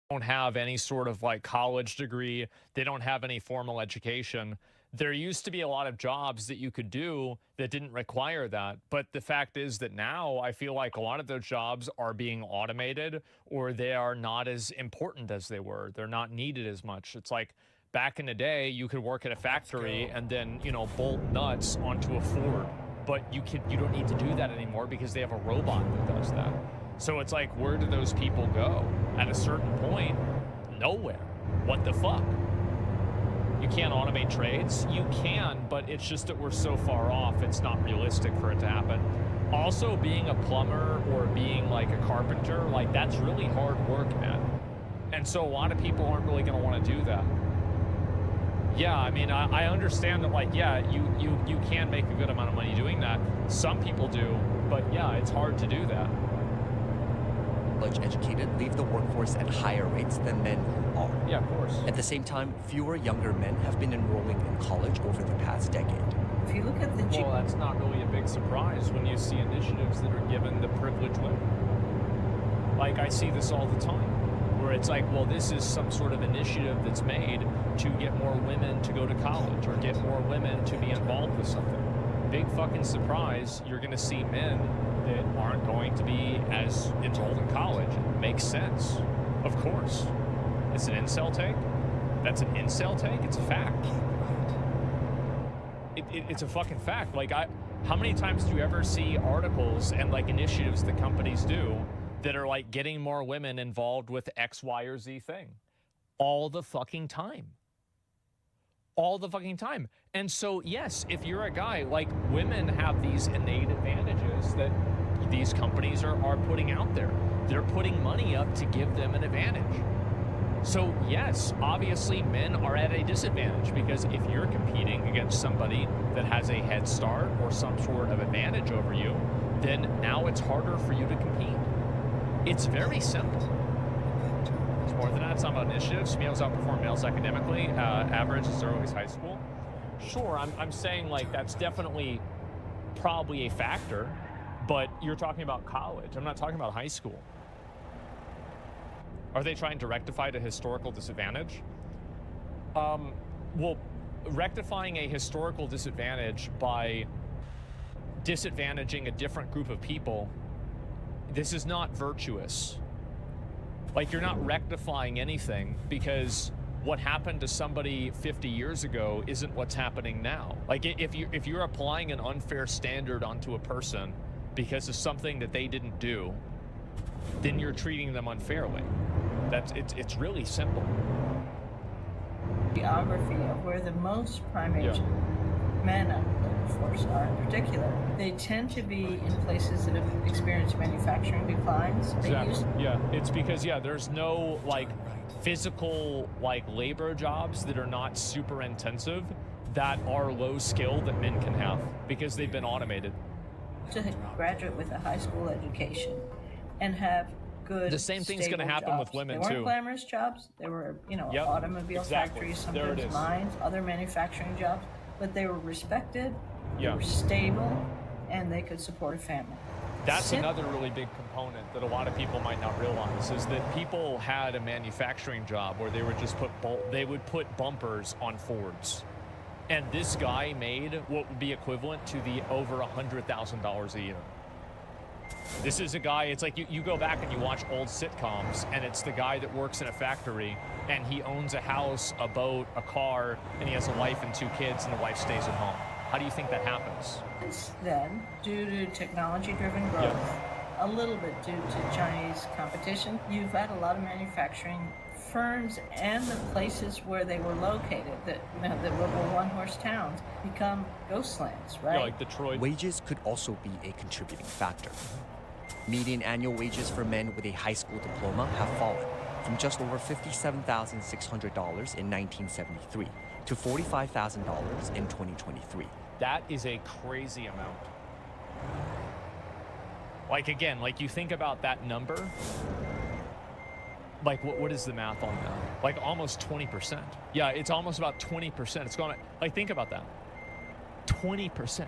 don't have any sort of like college degree, they don't have any formal education. There used to be a lot of jobs that you could do that didn't require that. But the fact is that now I feel like a lot of those jobs are being automated or they are not as important as they were. They're not needed as much. It's like back in the day, you could work at a factory and then, bolt nuts onto a Ford. But you don't need to do that anymore because they have a robot that does that. So it's like, where do those people go? At a certain point, nowhere. What the fuck? You can't automate trades? You can, but it's just that we're so far off, it's not realistic for it to happen. Also, being a plumber or being like a carpenter, like that's really hard work, man. And so a lot of people aren't really gonna wanna do that. Yeah, I mean, I understand that, like, yeah, you can make a good amount of money doing that. Some people do, but yeah, it's hard to do that. College educated leave the workforce at higher rates than men who are. Yeah, of course. At the same time, fewer younger men have been enrolling in college over the past decade. If you look at the Well, that's not really a big surprise when you see initiatives that are given the privileged women. Like, I see this all the time, where it's like, well, this is some sort of initiative that's made to get more women to go to college or get more women to be involved with something. Big fucking surprise, you're going to see men that aren't going to be as enrolled in college. It makes sense. Of course. It's an incel take. That's an incel take. It's a fact. It's a fucking fact. Like, how many times do you ever see articles and like initiatives that companies do that are like getting more women involved with X, Y, or Z thing? All the fucking time. All the fucking time. And so, yes, if you're a guy, like, women have these innate advantages that these companies are putting out there. They're putting money up to give them an advantage. So, yes, obviously men are at a disadvantage because if you're competing against somebody that has a head start or some sort of advantage over you, then now it's harder for you to compete. It's very simple. It's more than that. It's not about initiatives. Males outperform males academically. Average is always high school. Sure, I'm saying like that's definitely probably a factor, but you're talking about college. I'm not talking about high school. Are they trying to rectify the historical disadvantage? Well, rectifying a historical disadvantage by disadvantaging a different group of people, this is not virtuous. Like, you're not rectifying anything because what happened to somebody 50 years ago isn't what's happening now. Like, if you're applying an unfair standard onto a person because of something that they didn't do, then you're treating them unfairly. It's really simple. Geography of where the most primary men of the labor force are in particular, they tend to be in places that have experienced manufacturing declines. Exactly. It's because there's no like physical like labor jobs that are not super intensive that are low skill that men can have because they've been automated. To graduate with a high school education and have good, the same thing's going to happen jobs. with women they too. They weren't glamorous jobs. They were, automobile factories, sometimes mines, other manufacturing jobs, but they were respected, they were stable, and they could support a family. That's another really big component that a lot of people might not realize is that people had a manufacturing job where they would just put bumpers on Fords. And this guy made what would be equivalent to the over $100,000 a year. This is a guy, it's like you go back and you watch old sitcoms, and it's the guy that works in a factory, and he owns a house, a boat, a car, and he has a wife and 2 kids, and the wife stays at home. How do you think that happens? Then, due to technology-driven growth, a little bit due to Chinese competition, you've had a lot of manufacturing firms and the places where they were located, that were one-horse towns, become ghost lands, right? Yeah, like Detroit. Wages could also be a contributing factor. Median annual wages for men with a high school diploma have fallen from just over $57,600 in 1973 to $45,000 in 2023. That is a crazy amount. Like, again, like you think about that number, like what is the math on that? Like almost 20%. Yeah, it's almost about 20%. It's gone, like, think about that. 20%.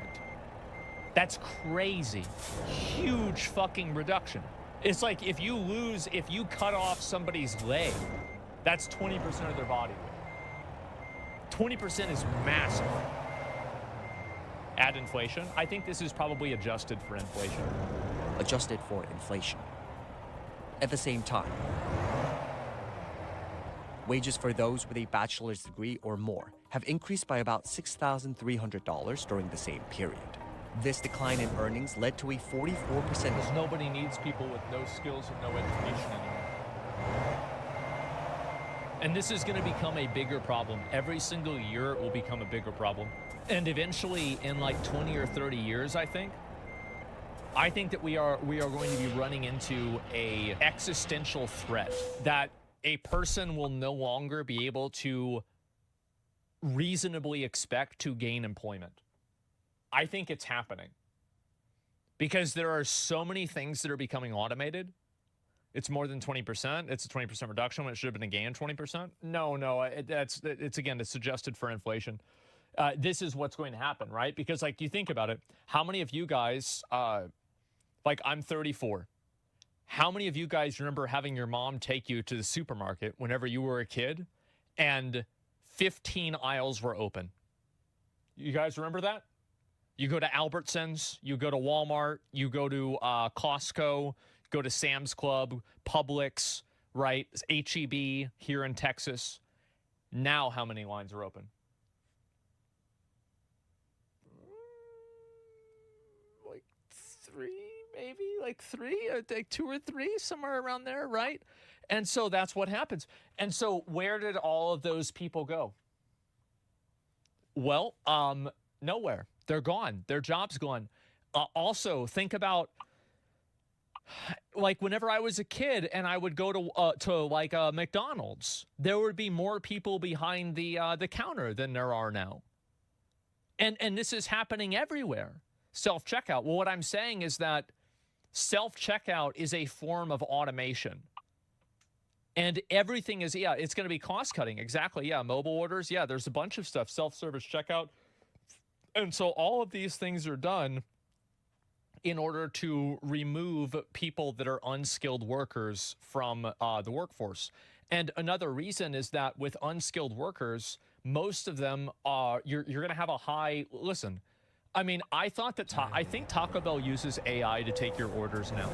That's crazy. Huge fucking reduction. It's like if you cut off somebody's leg, that's 20% of their body weight. 20% is massive. Add inflation. I think this is probably adjusted for inflation. Adjusted for inflation. At the same time, wages for those with a bachelor's degree or more have increased by about $6,300 during the same period. This decline in earnings led to a 44%. Because nobody needs people with no skills and no education anymore. And this is going to become a bigger problem. Every single year it will become a bigger problem. And eventually, in like 20 or 30 years, I think that we are going to be running into a existential threat that a person will no longer be able to reasonably expect to gain employment. I think it's happening because there are so many things that are becoming automated. It's more than 20%. It's a 20% reduction when it should have been a gain 20%. No, it's adjusted for inflation. This is what's going to happen, right? Because like you think about it, how many of you guys, like I'm 34. How many of you guys remember having your mom take you to the supermarket whenever you were a kid and 15 aisles were open? You guys remember that? You go to Albertsons, you go to Walmart, you go to Costco, go to Sam's Club, Publix, right? H-E-B here in Texas. Now how many lines are open? Like three, maybe? Like three? Like two or three, somewhere around there, right? And so that's what happens. And so where did all of those people go? Well, nowhere. They're gone. Their job's gone. Also, think about like whenever I was a kid and I would go to like McDonald's, there would be more people behind the counter than there are now. And this is happening everywhere. Self-checkout. Well, what I'm saying is that self-checkout is a form of automation. And everything is, it's going to be cost cutting. Exactly. Yeah. Mobile orders. Yeah. There's a bunch of stuff. Self-service checkout. And so all of these things are done in order to remove people that are unskilled workers from the workforce. And another reason is that with unskilled workers, most of them are, you're going to have a high, listen, I mean, I think Taco Bell uses AI to take your orders now.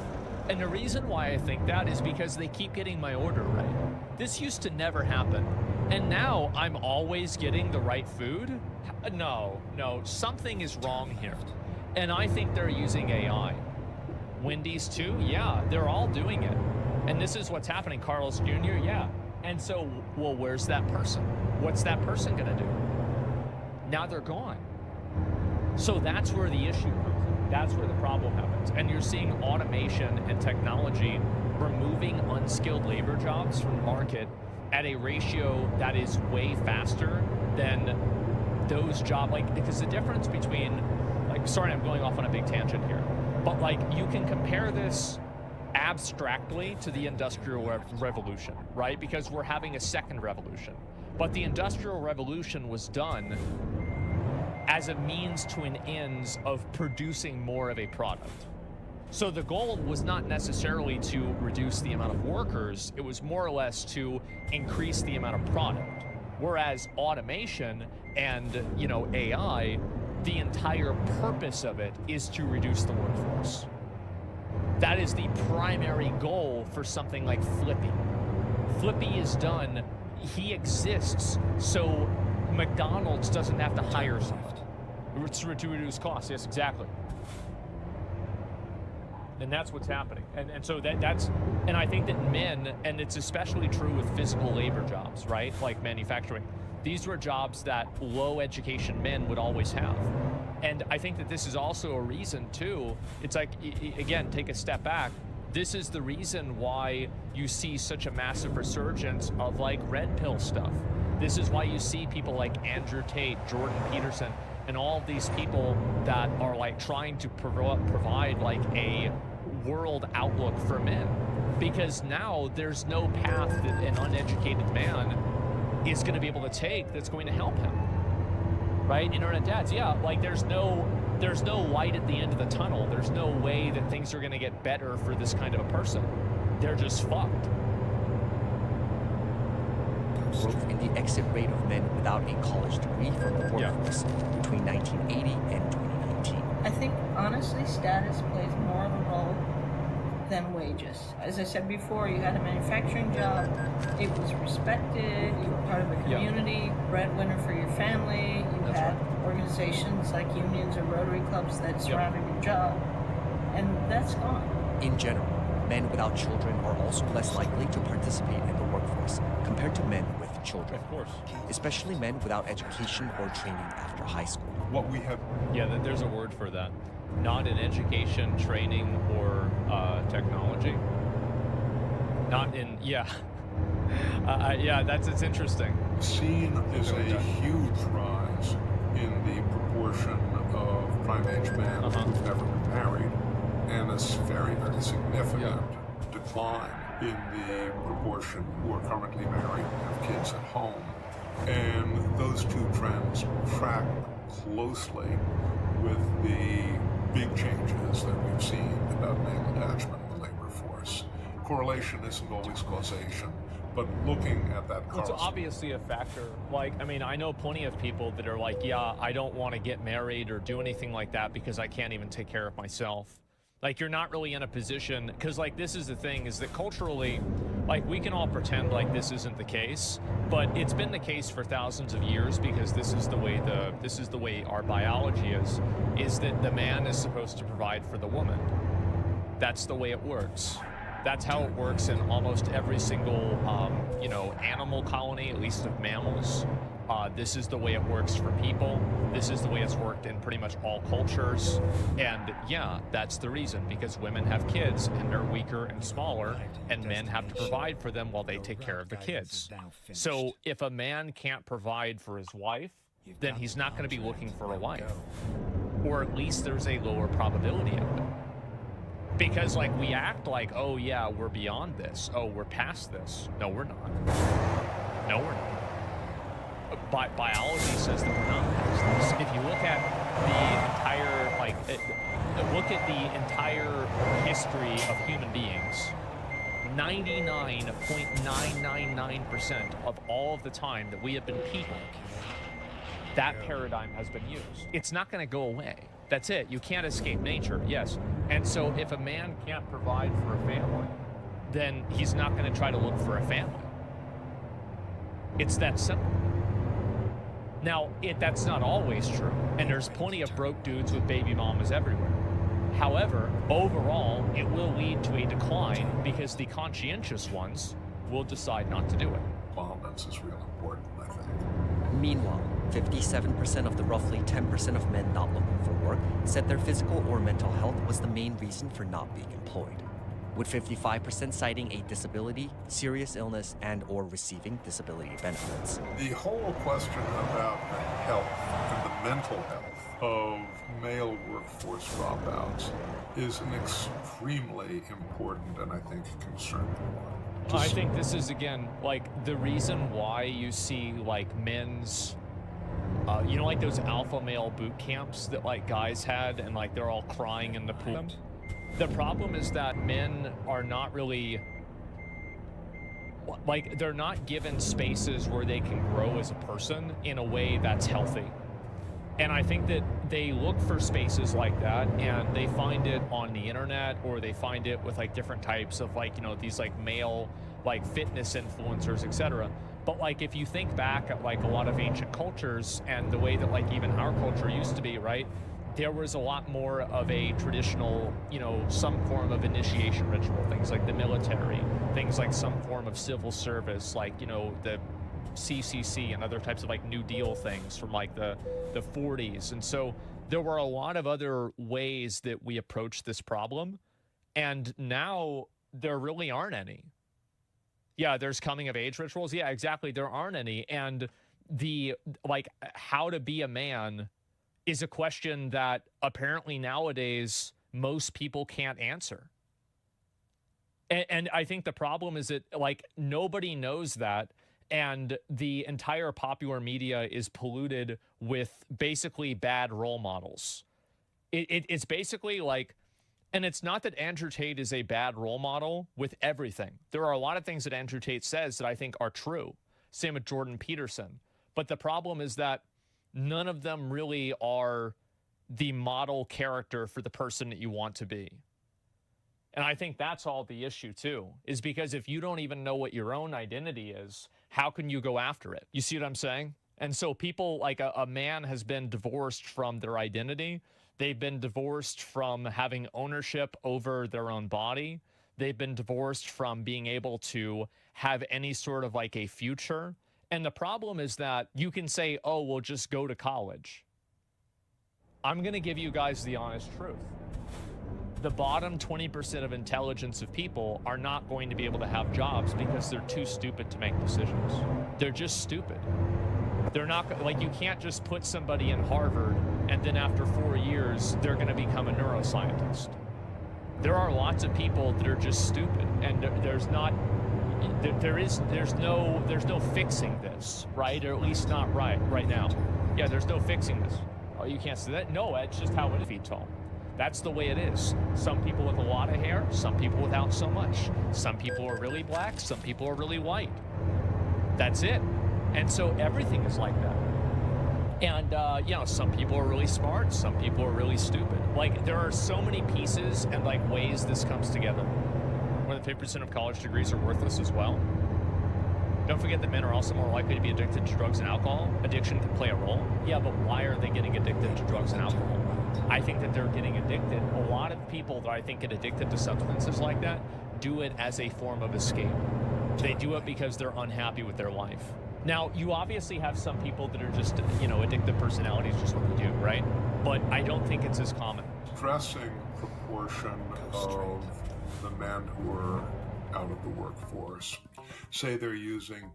And the reason why I think that is because they keep getting my order right. This used to never happen. And now I'm always getting the right food? No, something is wrong here. And I think they're using AI. Wendy's too? Yeah, they're all doing it. And this is what's happening. Carl's Jr., yeah. And so, well, where's that person? What's that person gonna do? Now they're gone. So that's where the issue comes in. That's where the problem happens. And you're seeing automation and technology removing unskilled labor jobs from the market at a ratio that is way faster than those jobs. Like, because the difference between, like, sorry, I'm going off on a big tangent here, but like you can compare this abstractly to the Industrial Revolution, right? Because we're having a second revolution. But the Industrial Revolution was done as a means to an ends of producing more of a product. So the goal was not necessarily to reduce the amount of workers, it was more or less to increase the amount of product. Whereas automation and, AI, the entire purpose of it is to reduce the workforce. That is the primary goal for something like Flippy. Flippy is done, he exists, so McDonald's doesn't have to hire someone to reduce costs. Yes, exactly. And that's what's happening. And so that's, and I think that men, and it's especially true with physical labor jobs, right? Like manufacturing. These were jobs that low education men would always have. And I think that this is also a reason too. It's like, again, take a step back. This is the reason why you see such a massive resurgence of like red pill stuff. This is why you see people like Andrew Tate, Jordan Peterson, and all of these people that are like trying to provide like a world outlook for men. Because now there's no path that an uneducated man is going to be able to take that's going to help him. right? Internet dads, yeah. Like there's no light at the end of the tunnel. There's no way that things are going to get better for this kind of a person. They're just fucked. Growth in the exit rate of men without a college degree from the workforce between 1980 and 2019. I think, honestly, status plays more of a role than wages. As I said before, you had a manufacturing job, it was respected, you were part of a community, breadwinner for your family, you had organizations like unions or Rotary clubs that surrounded your job, and that's gone. In general, men without children are also less likely to participate in the workforce compared to men with children. Of course. Especially men without education or training after high school. What we have... Yeah, there's a word for that. Not in education, training, or technology. Not in, yeah. It's interesting. Seen is a huge rise in the proportion of prime-age men who've never been married, and a very, very significant decline in the proportion who are currently married and have kids at home. And those two trends track closely with the big changes that we've seen about male attachment in the labor force. Correlation isn't always causation, but looking at that It's obviously a factor. Like, I mean, I know plenty of people that are like, yeah, I don't want to get married or do anything like that because I can't even take care of myself. Like, you're not really in a position, because, like, this is the thing, is that culturally, like, we can all pretend like this isn't the case, but it's been the case for thousands of years because this is the way our biology is that the man is supposed to provide for the woman. That's the way it works. That's how it works in almost every single, animal colony, at least of mammals. This is the way it works for people. This is the way it's worked in pretty much all cultures. And yeah, that's the reason, because women have kids and they're weaker and smaller, and men have to provide for them while they take care of the kids. So if a man can't provide for his wife, then he's not going to be looking for a wife. Or at least there's a lower probability of it. Because, like, we act like, oh yeah, we're beyond this. Oh, we're past this. No, we're not. No, we're not. Biology says that we're not past this. If you look at the entire history of human beings, 99.999% of all of the time that we have been people, that paradigm has been used. It's not going to go away. That's it. You can't escape nature, yes. And so if a man can't provide for a family, then he's not going to try to look for a family. It's that simple. Now, that's not always true, and there's plenty of broke dudes with baby mamas everywhere. However, overall, it will lead to a decline because the conscientious ones will decide not to do it. Balance is real important, I think. Meanwhile, 57% of the roughly 10% of men not looking for work said their physical or mental health was the main reason for not being employed, with 55% citing a disability, serious illness, and/or receiving disability benefits. The whole question about the health and the mental health of male workforce dropouts is an extremely important and I think concerning one. I think this is, again, like the reason why you see like men's, like those alpha male boot camps that like guys had and like they're all crying in the pool. The problem is that men are not really, like, they're not given spaces where they can grow as a person in a way that's healthy. And I think that they look for spaces like that and they find it on the internet, or they find it with like different types of like, these like male, like fitness influencers, etc. But like, if you think back at like a lot of ancient cultures and the way that like even our culture used to be, right? There was a lot more of a traditional, some form of initiation ritual, things like the military, things like some form of civil service, like, the CCC and other types of like New Deal things from like the 40s. And so there were a lot of other ways that we approach this problem. And now there really aren't any. Yeah, there's coming of age rituals. Yeah, exactly. There aren't any. And how to be a man is a question that apparently nowadays most people can't answer. And I think the problem is that like nobody knows that. And the entire popular media is polluted with basically bad role models. It's basically like, and it's not that Andrew Tate is a bad role model with everything. There are a lot of things that Andrew Tate says that I think are true. Same with Jordan Peterson. But the problem is that none of them really are the model character for the person that you want to be. And I think that's all the issue too, is because if you don't even know what your own identity is, how can you go after it? You see what I'm saying? And so people, like a man has been divorced from their identity. They've been divorced from having ownership over their own body. They've been divorced from being able to have any sort of like a future. And the problem is that you can say, oh, well, just go to college. I'm going to give you guys the honest truth. The bottom 20% of intelligence of people are not going to be able to have jobs because they're too stupid to make decisions. They're just stupid. They're not, like, you can't just put somebody in Harvard and then after 4 years, they're going to become a neuroscientist. There are lots of people that are just stupid, and there's no fixing this, right? Or at least not right now. Yeah, there's no fixing this. Oh, you can't say that? No, it's just how it is. Feet tall. That's the way it is. Some people with a lot of hair, some people without so much. Some people are really black, some people are really white. That's it. And so everything is like that. And, you know, some people are really smart, some people are really stupid. Like, there are so many pieces and, like, ways this comes together. More than 50% of college degrees are worthless as well. Don't forget that men are also more likely to be addicted to drugs and alcohol. Addiction can play a role. Yeah, but why are they getting addicted to drugs and alcohol? I think that they're getting addicted. A lot of people that I think get addicted to substances like that do it as a form of escape. They do it because they're unhappy with their life. Now, you obviously have some people that are just, you know, addictive personalities, just what they do, right? But I don't think it's as common. Dressing proportion of the men who are out of the workforce, say they're using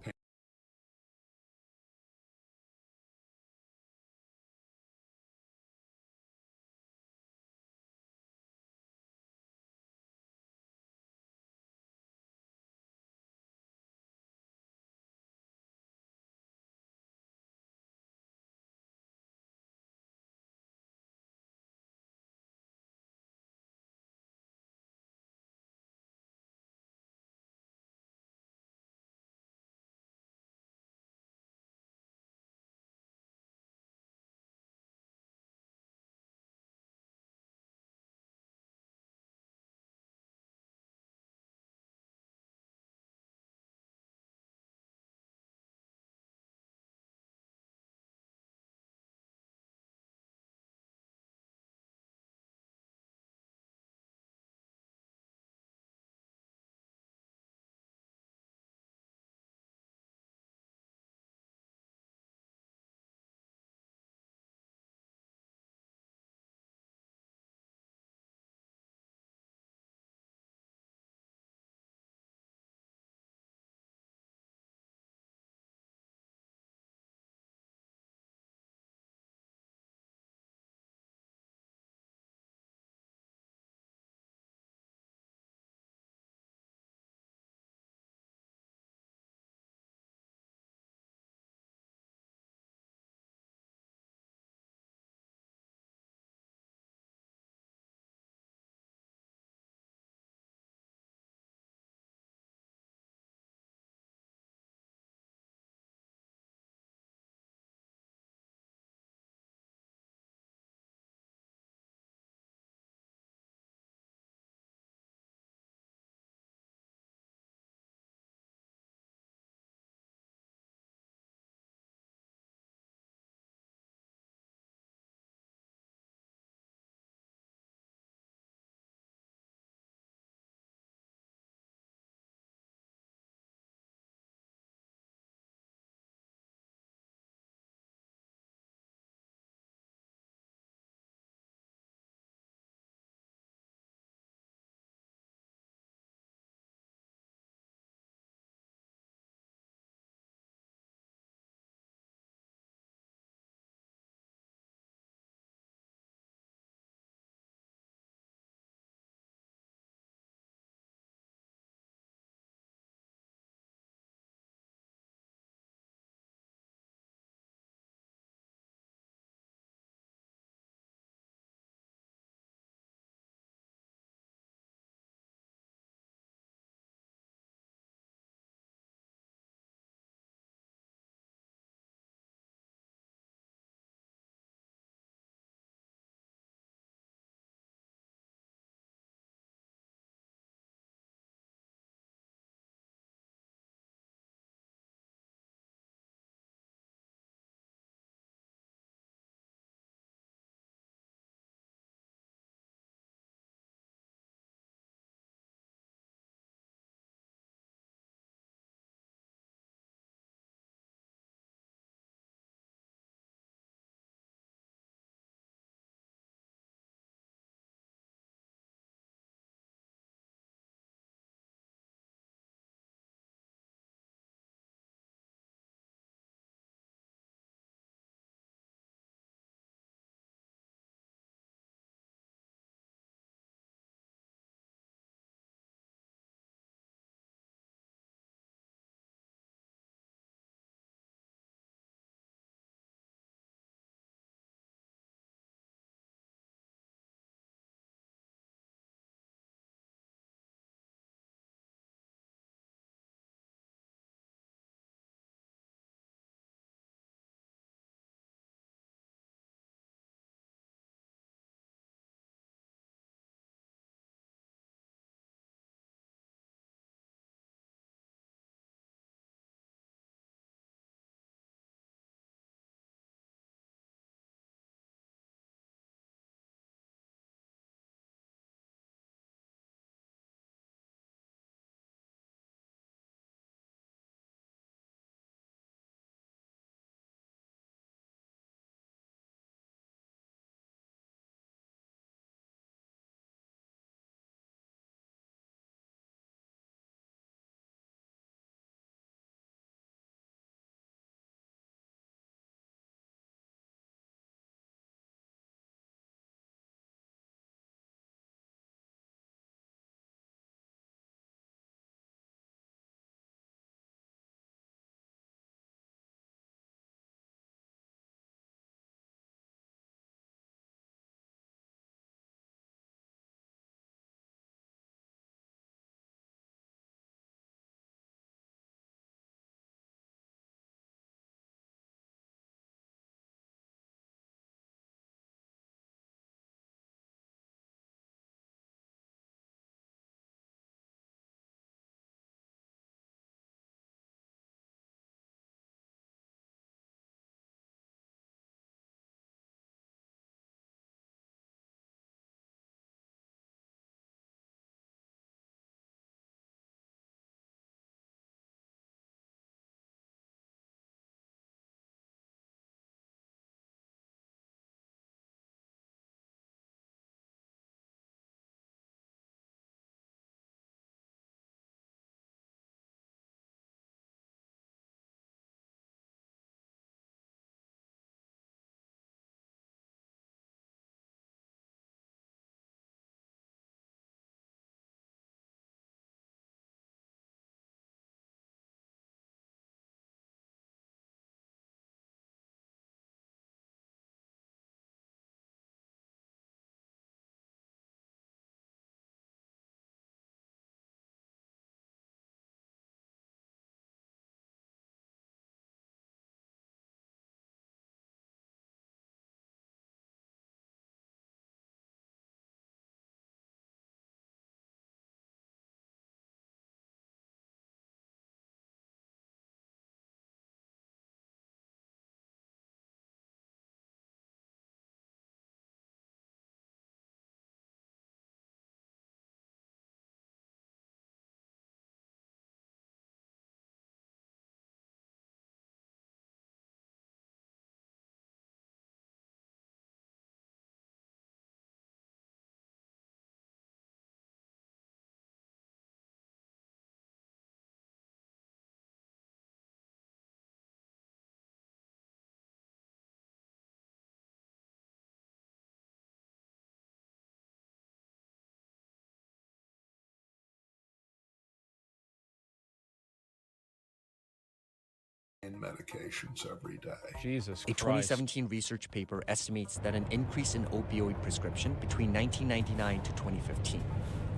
taking medications every day. Jesus A Christ. 2017 research paper estimates that an increase in opioid prescription between 1999 to 2015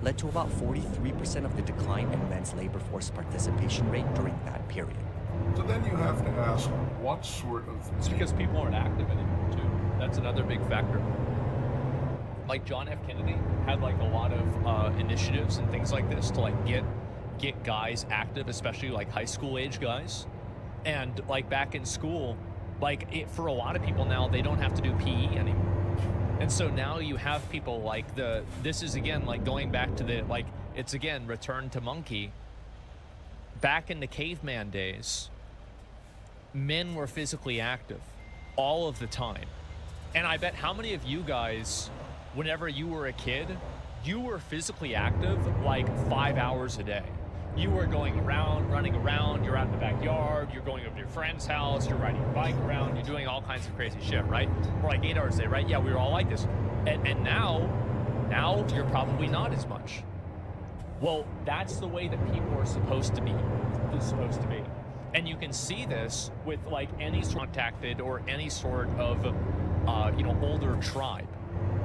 led to about 43% of the decline in men's labor force participation rate during that period. So then you have to ask, what sort of... It's because people aren't active anymore, too. That's another big factor. Like John F. Kennedy had like a lot of initiatives and things like this to like get guys active, especially like high school age guys. And like back in school, like for a lot of people now, they don't have to do PE anymore. And so now you have people like this is again like going back to the, like, it's again return to monkey. Back in the caveman days, men were physically active all of the time. And I bet how many of you guys, whenever you were a kid, you were physically active like 5 hours a day. You were going around, running around, you're out in the backyard, you're going over to your friend's house, you're riding your bike around, you're doing all kinds of crazy shit, right? For like 8 hours a day, right? Yeah, we were all like this. And now you're probably not as much. Well, that's the way that people are supposed to be. And you can see this with like any contacted or any sort of, older tribe.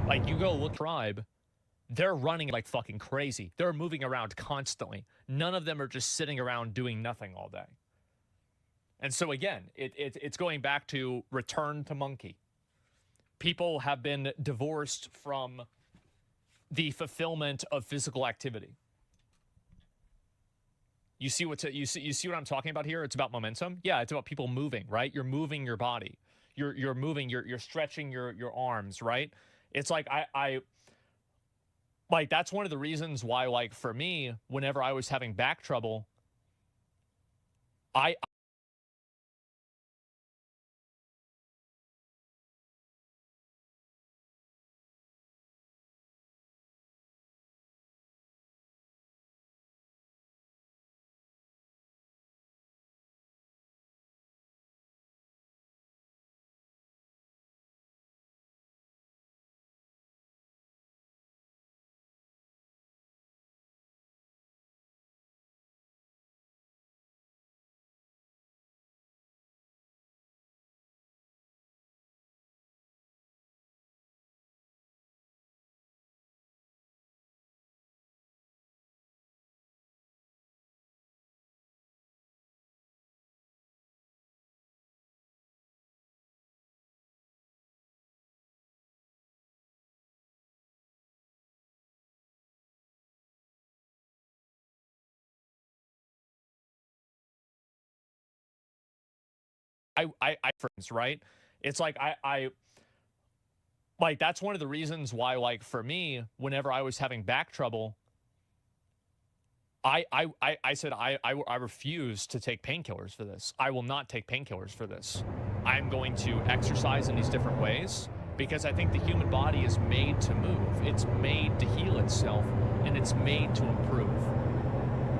Like you go look tribe, they're running like fucking crazy. They're moving around constantly. None of them are just sitting around doing nothing all day. And so again, it's going back to return to monkey. People have been divorced from the fulfillment of physical activity. You see what I'm talking about here? It's about momentum. Yeah, it's about people moving, right? You're moving your body. You're moving. You're stretching your arms, right? It's like I like that's one of the reasons why, like for me, whenever I was having back trouble, friends, right? It's like I like that's one of the reasons why, like for me, whenever I was having back trouble, I said I refuse to take painkillers for this. I will not take painkillers for this. I'm going to exercise in these different ways because I think the human body is made to move. It's made to heal itself, and it's made to improve.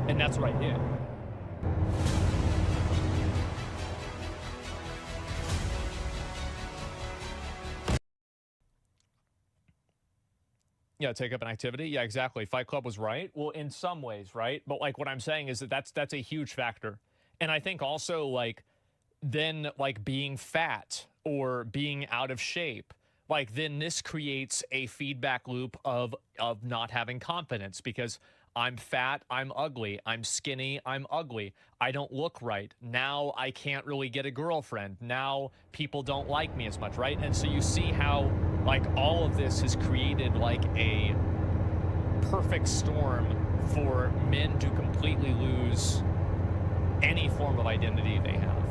And that's what I did. Yeah, take up an activity. Yeah, exactly. Fight Club was right. Well, in some ways, right? But like what I'm saying is that that's a huge factor. And I think also like then like being fat or being out of shape, like then this creates a feedback loop of not having confidence because I'm fat, I'm ugly, I'm skinny, I'm ugly, I don't look right. Now I can't really get a girlfriend. Now people don't like me as much, right? And so you see how like all of this has created like a perfect storm for men to completely lose any form of identity they have.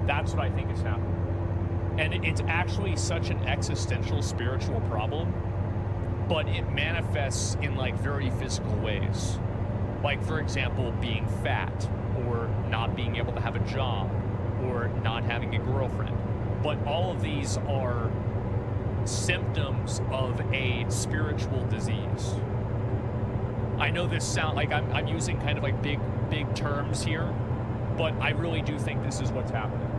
That's what I think is happening. And it's actually such an existential spiritual problem, but it manifests in like very physical ways. Like for example, being fat or not being able to have a job or not having a girlfriend. But all of these are symptoms of a spiritual disease. I know this sound like I'm using kind of like big terms here, but I really do think this is what's happening.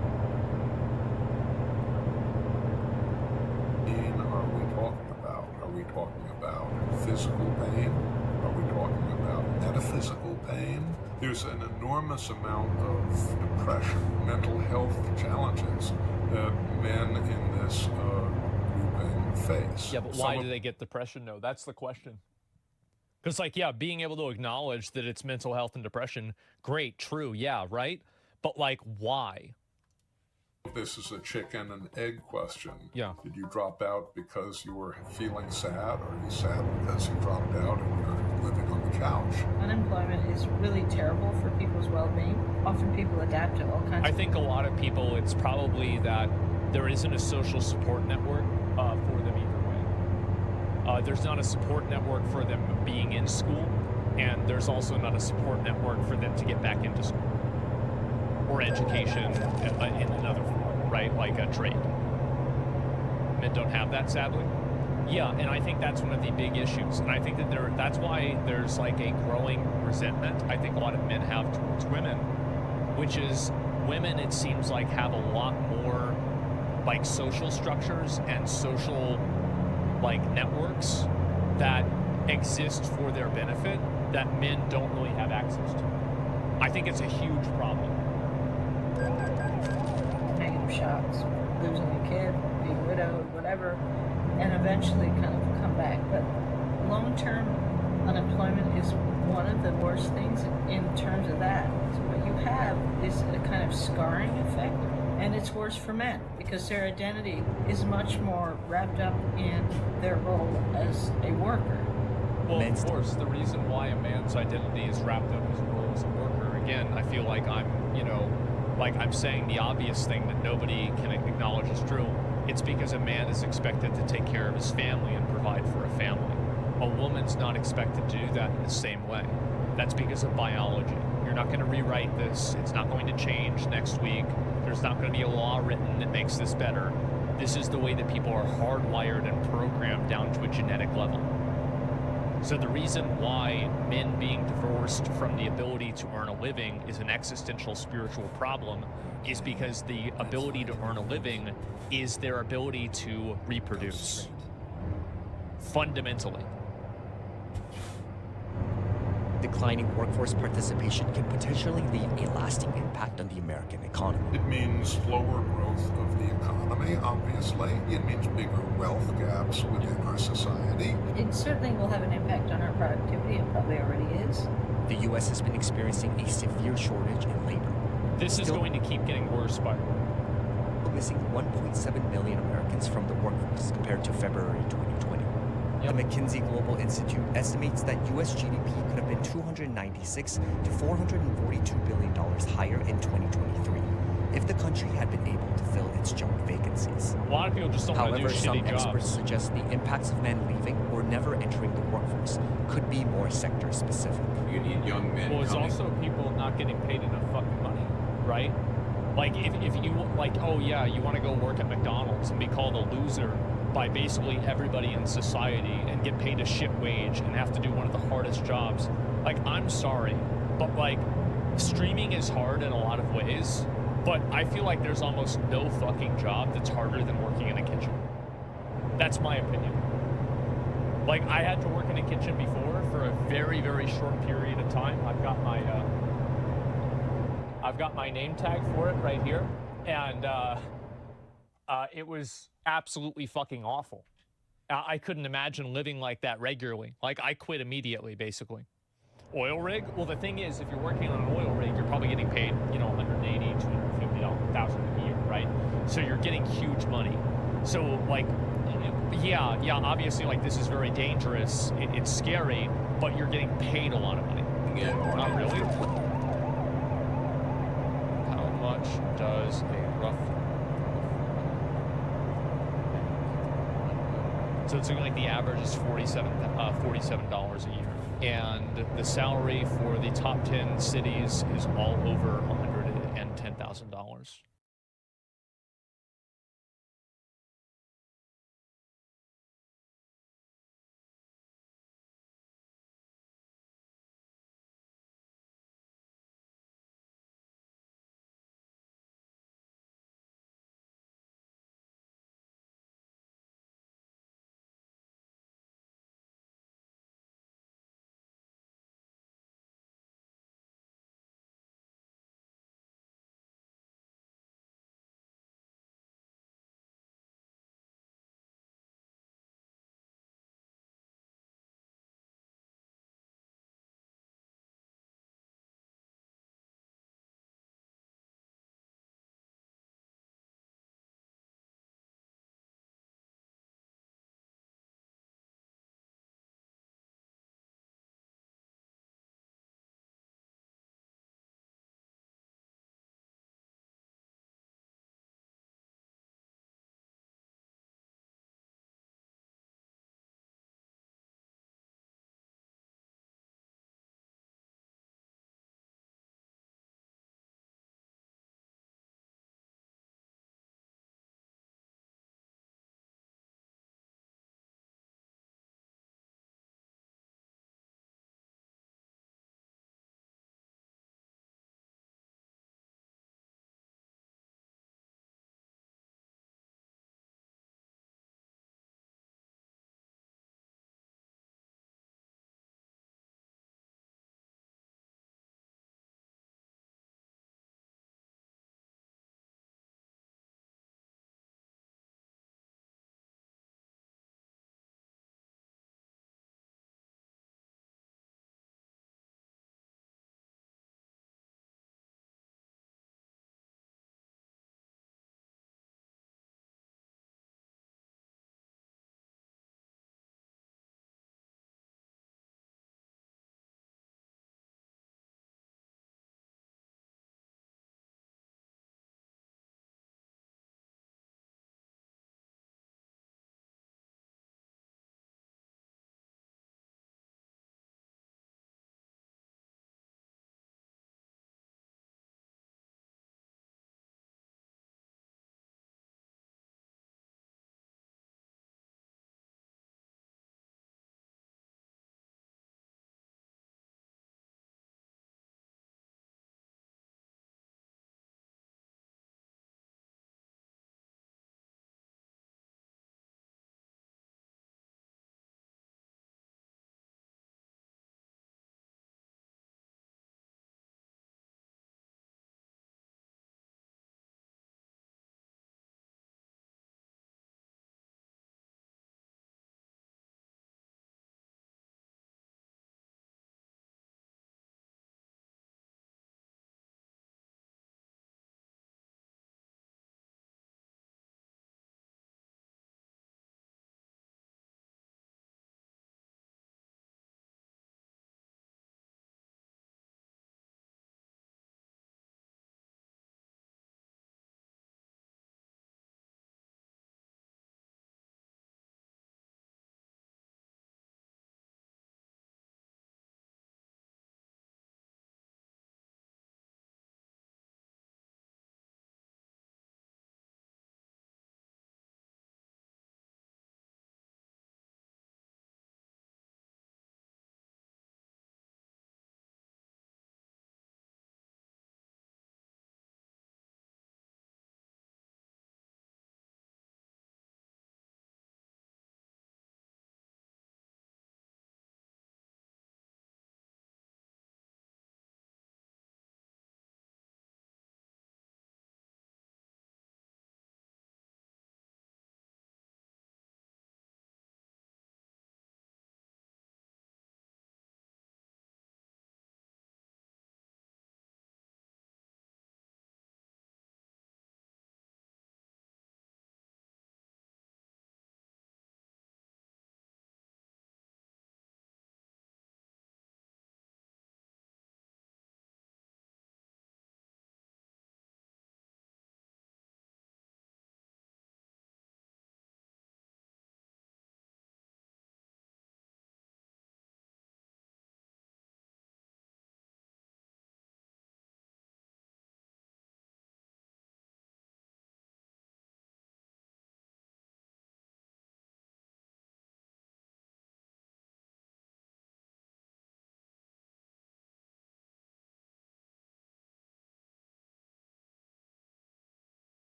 Are we talking about physical pain? Are we talking about metaphysical pain? There's an enormous amount of depression, mental health challenges that men in this grouping face. Yeah, but why do they get depression? No, that's the question. Because, like, yeah, being able to acknowledge that it's mental health and depression, great, true, yeah, right? But, like, why? This is a chicken and egg question. Yeah. Did you drop out because you were feeling sad, or are you sad because you dropped out and you're living on the couch? Unemployment is really terrible for people's well-being. Often people adapt to all kinds I of... think a lot of people, it's probably that there isn't a social support network for them either way. There's not a support network for them being in school, and there's also not a support network for them to get back into school or education in another form, right? Like a trade. Men don't have that, sadly. Yeah, and I think that's one of the big issues. And I think that that's why there's like a growing resentment I think a lot of men have towards women, which is women, it seems like, have a lot more like social structures and social like networks that exist for their benefit that men don't really have access to. I think it's a huge problem. negative shocks, losing a kid, being widowed, whatever, and eventually kind of come back. But long-term unemployment is one of the worst things in terms of that. So what you have is a kind of scarring effect, and it's worse for men because their identity is much more wrapped up in their role as a worker. Well, of course, the reason why a man's identity is wrapped up as a role as a worker, again, I feel like I'm, like I'm saying the obvious thing that nobody can acknowledge is true. It's because a man is expected to take care of his family and provide for a family. A woman's not expected to do that in the same way. That's because of biology. You're not going to rewrite this. It's not going to change next week. There's not going to be a law written that makes this better. This is the way that people are hardwired and programmed down to a genetic level. So the reason why men being divorced from the ability to earn a living is an existential spiritual problem is because the ability to earn a living is their ability to reproduce. Fundamentally. Declining workforce participation can potentially leave a lasting impact on the American economy. It means slower growth of the economy, obviously. It means bigger wealth gaps within our society. It certainly will have an impact on our productivity. It probably already is. The U.S. has been experiencing a severe shortage in labor. This is going to keep getting worse, by the way. Missing 1.7 million Americans from the workforce compared to February 2020. The McKinsey Global Institute estimates that U.S. GDP could have been $296 to $442 billion higher in 2023 if the country had been able to fill its job vacancies. A lot of people just don't want to do However, some shitty jobs. experts suggest the impacts of men leaving or never entering the workforce could be more sector-specific. You need young men Well, it's coming. also people not getting paid enough fucking money, right? Like, if you, like, oh yeah, you want to go work at McDonald's and be called a loser by basically everybody in society and get paid a shit wage and have to do one of the hardest jobs. Like, I'm sorry, but like, streaming is hard in a lot of ways, but I feel like there's almost no fucking job that's harder than working in a kitchen. That's my opinion. Like, I had to work in a kitchen before for a very, very short period of time. I've got my name tag for it right here, and it was absolutely fucking awful. I couldn't imagine living like that regularly. Like, I quit immediately, basically. Oil rig? Well, the thing is, if you're working on an oil rig, you're probably getting paid, $180,000, $250,000 a year, right? So you're getting huge money. So, like, yeah, obviously, like, this is very dangerous. It's scary, but you're getting paid a lot of money. Not really. How much does a rough... So it's looking like the average is $47 a year. And the salary for the top 10 cities is all over $110,000.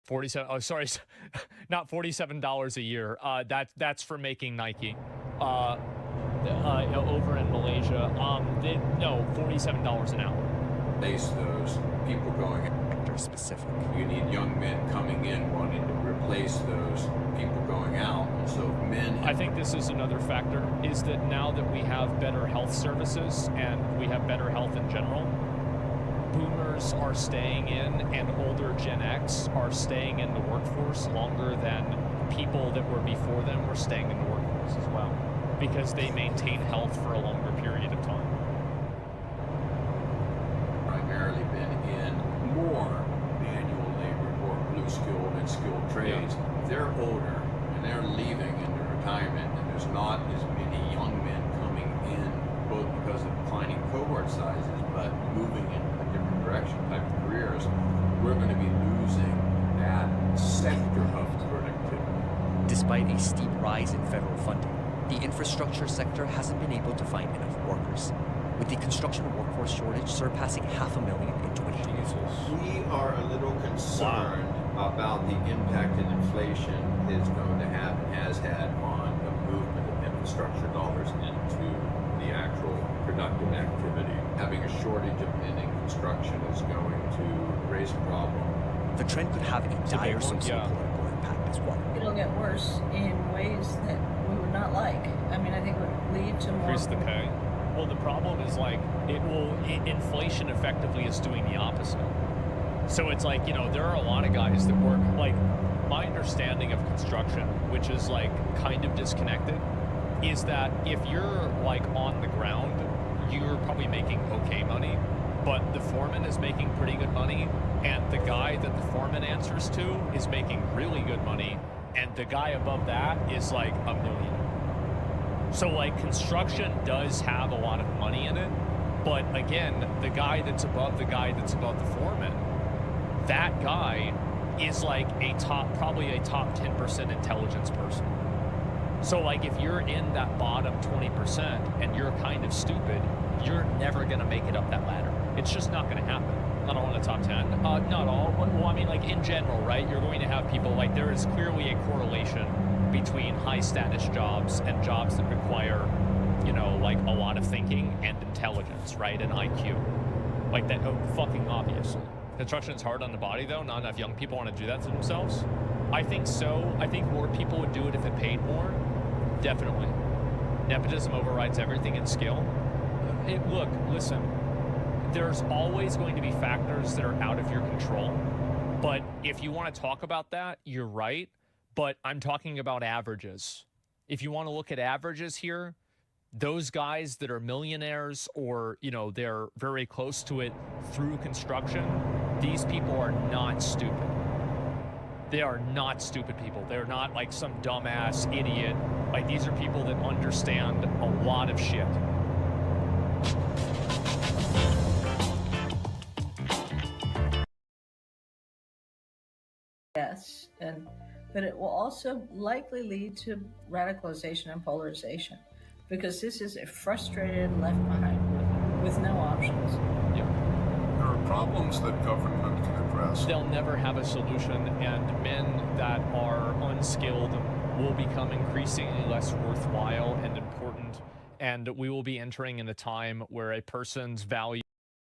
47. Oh, sorry, not $47 a year. That's for making Nike. Over in Malaysia, no, $47 an hour. Replace those people going. Sector specific. You need young men coming in wanting to replace those people going out. And so men. I think this is another factor, is that now that we have better health services and we have better health in general, boomers are staying in and older Gen X are staying in the workforce longer than people that were before them were staying in the workforce as well, because they maintain health for a longer period of time. Primarily been in more manual labor or blue skilled and skilled trades. They're older and they're leaving into retirement, and there's not as many young men coming in, both because of declining cohort sizes, but moving in a different direction type of careers. We're going to be losing that sector of productivity. Despite a steep rise in federal funding, the infrastructure sector hasn't been able to find enough workers, with the construction workforce shortage surpassing 500,000 in 2020. We are a little concerned about the impact that inflation is going to have and has had on the movement of infrastructure dollars into the actual productive activity. Having a shortage of men in construction is going to raise a problem. The trend could have a dire one, socio-political impact as well. It'll get worse in ways that we would not like. I mean, I think it would lead to more. Increase the pay. Well, the problem is like inflation effectively is doing the opposite. So it's like, you know, there are a lot of guys that work, like, my understanding of construction, which is like kind of disconnected, is that if you're like on the ground, you're probably making okay money, but the foreman is making pretty good money, and the guy that the foreman answers to is making really good money, and the guy above that is like a millionaire. So like construction does have a lot of money in it, but again, the guy that's above the guy that's above the foreman, that guy is like probably a top 10% intelligence person. So like if you're in that bottom 20% and you're kind of stupid, you're never gonna make it up that ladder. It's just not gonna happen. Not all in the top 10, not all. Well, I mean, like in general, right? You're going to have people, like there is clearly a correlation between high status jobs and jobs that require, you know, like a lot of thinking and intelligence, right? And IQ. Like that, fucking obvious. Construction is hard on the body though. Not enough young people want to do that to themselves. I think so. I think more people would do it if it paid more. Definitely. Nepotism overrides everything in skill. Look, listen, there's always going to be factors that are out of your control. But if you want to talk about that, you're right. But I'm talking about averages. If you want to look at averages here, those guys that are millionaires or, you know, they're very close to it through construction, these people are not stupid. They are not stupid people. They're not like some dumbass idiot. Like, these are people that understand a lot of shit. Yes, but it will also likely lead to radicalization and polarization, because this is a frustrated left behind group with no options. Yeah. There are problems that government can address. They'll never have a solution, and men that are unskilled will become increasingly less worthwhile and important, and we will be entering in a time where a person's value